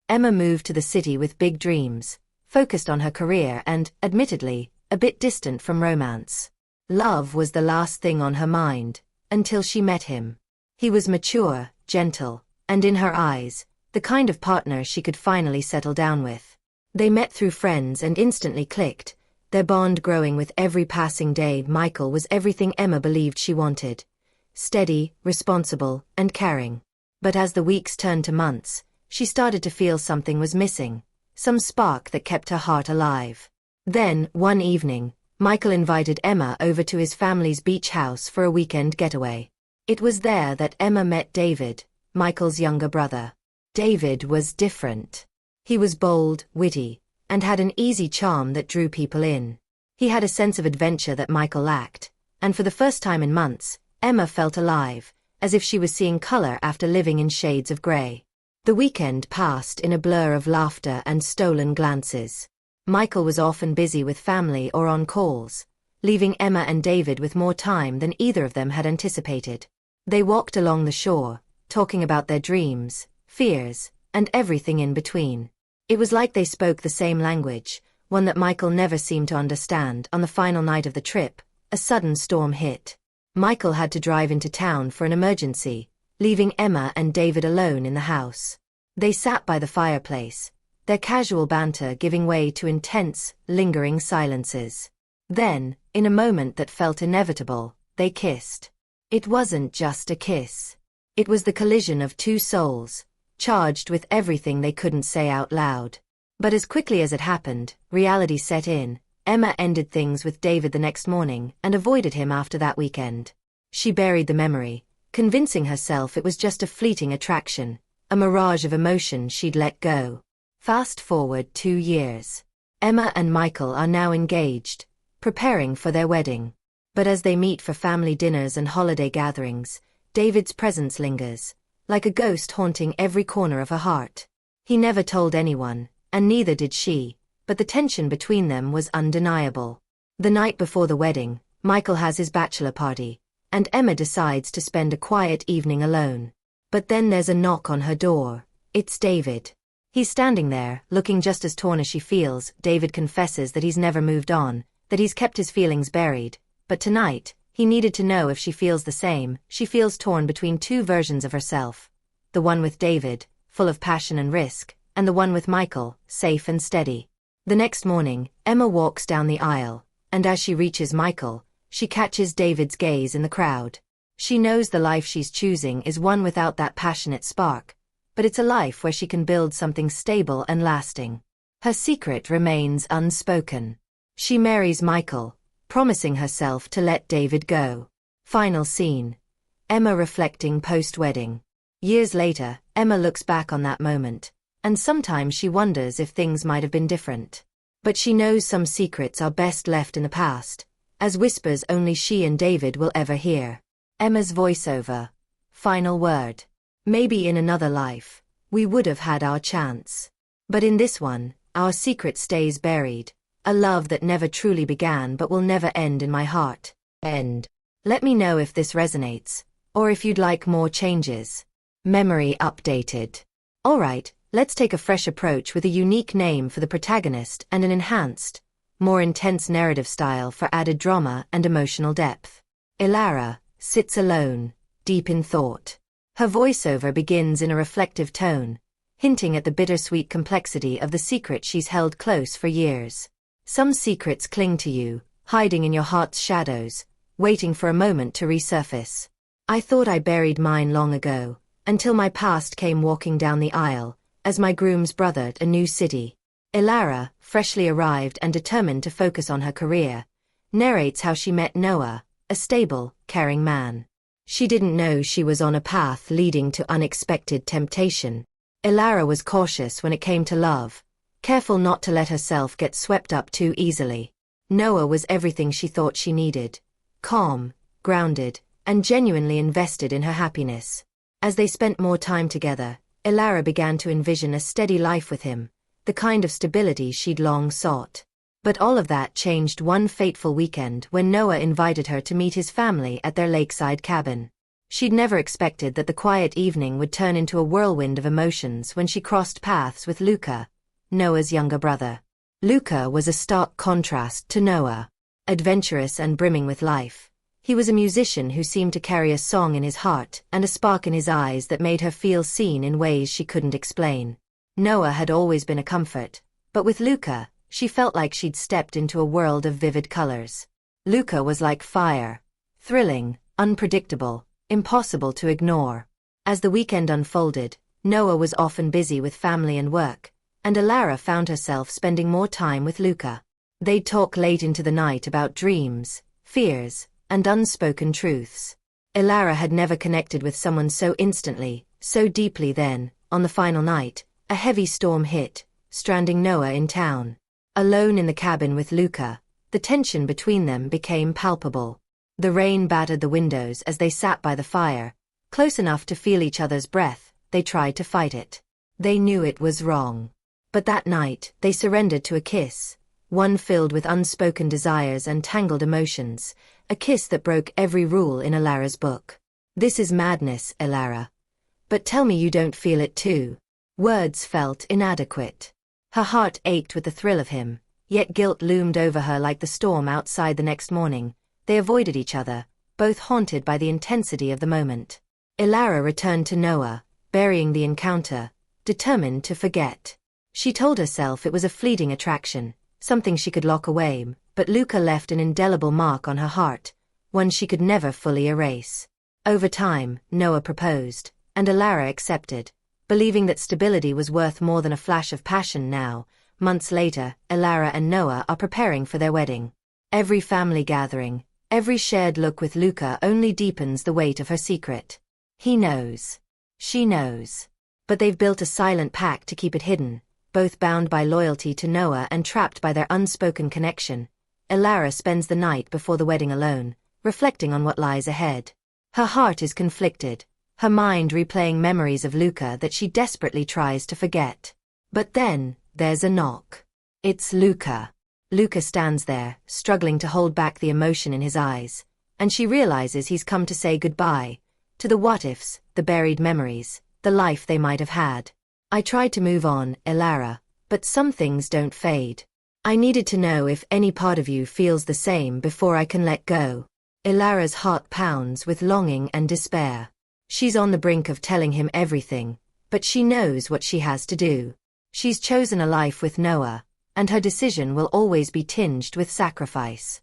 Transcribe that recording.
Emma moved to the city with big dreams, focused on her career and, admittedly, a bit distant from romance. Love was the last thing on her mind, until she met him. He was mature, gentle, and in her eyes, the kind of partner she could finally settle down with. They met through friends and instantly clicked, their bond growing with every passing day. Michael was everything Emma believed she wanted. Steady, responsible, and caring. But as the weeks turned to months, she started to feel something was missing, some spark that kept her heart alive. Then, one evening, Michael invited Emma over to his family's beach house for a weekend getaway. It was there that Emma met David, Michael's younger brother. David was different. He was bold, witty, and had an easy charm that drew people in. He had a sense of adventure that Michael lacked, and for the first time in months, Emma felt alive, as if she was seeing color after living in shades of gray. The weekend passed in a blur of laughter and stolen glances. Michael was often busy with family or on calls, leaving Emma and David with more time than either of them had anticipated. They walked along the shore, talking about their dreams, fears, and everything in between. It was like they spoke the same language, one that Michael never seemed to understand. On the final night of the trip, a sudden storm hit. Michael had to drive into town for an emergency, leaving Emma and David alone in the house. They sat by the fireplace, their casual banter giving way to intense, lingering silences. Then, in a moment that felt inevitable, they kissed. It wasn't just a kiss. It was the collision of two souls, charged with everything they couldn't say out loud. But as quickly as it happened, reality set in. Emma ended things with David the next morning and avoided him after that weekend. She buried the memory, convincing herself it was just a fleeting attraction, a mirage of emotion she'd let go. Fast forward 2 years. Emma and Michael are now engaged, preparing for their wedding. But as they meet for family dinners and holiday gatherings, David's presence lingers, like a ghost haunting every corner of her heart. He never told anyone, and neither did she, but the tension between them was undeniable. The night before the wedding, Michael has his bachelor party, and Emma decides to spend a quiet evening alone. But then there's a knock on her door. It's David. He's standing there, looking just as torn as she feels. David confesses that he's never moved on, that he's kept his feelings buried, but tonight, he needed to know if she feels the same. She feels torn between two versions of herself. The one with David, full of passion and risk, and the one with Michael, safe and steady. The next morning, Emma walks down the aisle, and as she reaches Michael, she catches David's gaze in the crowd. She knows the life she's choosing is one without that passionate spark, but it's a life where she can build something stable and lasting. Her secret remains unspoken. She marries Michael, promising herself to let David go. Final scene. Emma reflecting post-wedding. Years later, Emma looks back on that moment, and sometimes she wonders if things might have been different. But she knows some secrets are best left in the past, as whispers only she and David will ever hear. Emma's voiceover. Final word. Maybe in another life, we would have had our chance. But in this one, our secret stays buried. A love that never truly began but will never end in my heart. End. Let me know if this resonates, or if you'd like more changes. Memory updated. Alright, let's take a fresh approach with a unique name for the protagonist and an enhanced, more intense narrative style for added drama and emotional depth. Elara sits alone, deep in thought. Her voiceover begins in a reflective tone, hinting at the bittersweet complexity of the secret she's held close for years. Some secrets cling to you, hiding in your heart's shadows, waiting for a moment to resurface. I thought I buried mine long ago, until my past came walking down the aisle, as my grooms brothered a new city. Elara, freshly arrived and determined to focus on her career, narrates how she met Noah, a stable, caring man. She didn't know she was on a path leading to unexpected temptation. Elara was cautious when it came to love, careful not to let herself get swept up too easily. Noah was everything she thought she needed. Calm, grounded, and genuinely invested in her happiness. As they spent more time together, Elara began to envision a steady life with him, the kind of stability she'd long sought. But all of that changed one fateful weekend when Noah invited her to meet his family at their lakeside cabin. She'd never expected that the quiet evening would turn into a whirlwind of emotions when she crossed paths with Luca, Noah's younger brother. Luca was a stark contrast to Noah. Adventurous and brimming with life, he was a musician who seemed to carry a song in his heart and a spark in his eyes that made her feel seen in ways she couldn't explain. Noah had always been a comfort, but with Luca, she felt like she'd stepped into a world of vivid colors. Luca was like fire, thrilling, unpredictable, impossible to ignore. As the weekend unfolded, Noah was often busy with family and work, and Elara found herself spending more time with Luca. They'd talk late into the night about dreams, fears, and unspoken truths. Elara had never connected with someone so instantly, so deeply. Then, on the final night, a heavy storm hit, stranding Noah in town. Alone in the cabin with Luca, the tension between them became palpable. The rain battered the windows as they sat by the fire, close enough to feel each other's breath. They tried to fight it. They knew it was wrong. But that night, they surrendered to a kiss, one filled with unspoken desires and tangled emotions, a kiss that broke every rule in Elara's book. "This is madness, Elara. But tell me you don't feel it too." Words felt inadequate. Her heart ached with the thrill of him, yet guilt loomed over her like the storm outside. The next morning, they avoided each other, both haunted by the intensity of the moment. Elara returned to Noah, burying the encounter, determined to forget. She told herself it was a fleeting attraction, something she could lock away, but Luca left an indelible mark on her heart, one she could never fully erase. Over time, Noah proposed, and Elara accepted, believing that stability was worth more than a flash of passion. Now, months later, Elara and Noah are preparing for their wedding. Every family gathering, every shared look with Luca only deepens the weight of her secret. He knows. She knows. But they've built a silent pact to keep it hidden, both bound by loyalty to Noah and trapped by their unspoken connection. Elara spends the night before the wedding alone, reflecting on what lies ahead. Her heart is conflicted, her mind replaying memories of Luca that she desperately tries to forget. But then, there's a knock. It's Luca. Luca stands there, struggling to hold back the emotion in his eyes, and she realizes he's come to say goodbye, to the what-ifs, the buried memories, the life they might have had. "I tried to move on, Elara, but some things don't fade. I needed to know if any part of you feels the same before I can let go." Elara's heart pounds with longing and despair. She's on the brink of telling him everything, but she knows what she has to do. She's chosen a life with Noah, and her decision will always be tinged with sacrifice.